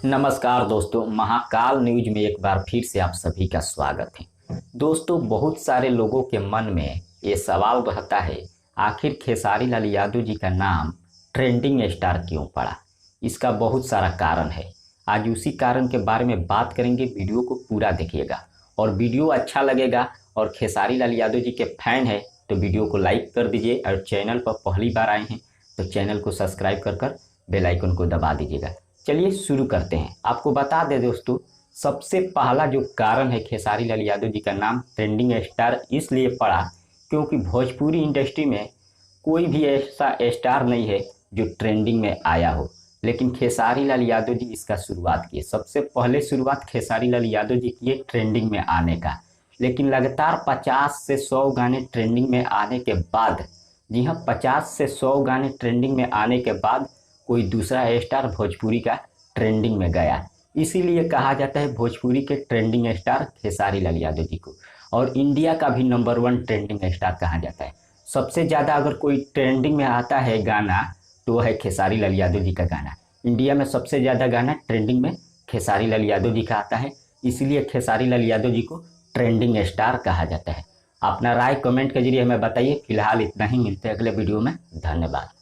नमस्कार दोस्तों, महाकाल न्यूज में एक बार फिर से आप सभी का स्वागत है। दोस्तों, बहुत सारे लोगों के मन में ये सवाल रहता है, आखिर खेसारी लाल यादव जी का नाम ट्रेंडिंग स्टार क्यों पड़ा। इसका बहुत सारा कारण है। आज उसी कारण के बारे में बात करेंगे। वीडियो को पूरा देखिएगा और वीडियो अच्छा लगेगा और खेसारी लाल यादव जी के फैन है तो वीडियो को लाइक कर दीजिए और चैनल पर पहली बार आए हैं तो चैनल को सब्सक्राइब कर बेल आइकन को दबा दीजिएगा। चलिए शुरू करते हैं। आपको बता दें दोस्तों, सबसे पहला जो कारण है, खेसारी लाल यादव जी का नाम ट्रेंडिंग स्टार इसलिए पड़ा क्योंकि भोजपुरी इंडस्ट्री में कोई भी ऐसा स्टार नहीं है जो ट्रेंडिंग में आया हो, लेकिन खेसारी लाल यादव जी इसका शुरुआत किए। सबसे पहले शुरुआत खेसारी लाल यादव जी किए ट्रेंडिंग में आने का, लेकिन लगातार 50 से 100 गाने ट्रेंडिंग में आने के बाद, जी हाँ, 50 से 100 गाने ट्रेंडिंग में आने के बाद कोई दूसरा स्टार भोजपुरी का ट्रेंडिंग में गया। इसीलिए कहा जाता है भोजपुरी के ट्रेंडिंग स्टार खेसारी लाल यादव जी को, और इंडिया का भी नंबर 1 ट्रेंडिंग स्टार कहा जाता है। सबसे ज़्यादा अगर कोई ट्रेंडिंग में आता है गाना तो है खेसारी लाल यादव जी का गाना। इंडिया में सबसे ज़्यादा गाना ट्रेंडिंग में खेसारी लाल यादव जी का आता है, इसीलिए खेसारी लाल यादव जी को ट्रेंडिंग स्टार कहा जाता है। अपना राय कमेंट के जरिए हमें बताइए। फिलहाल इतना ही, मिलते हैं अगले वीडियो में। धन्यवाद।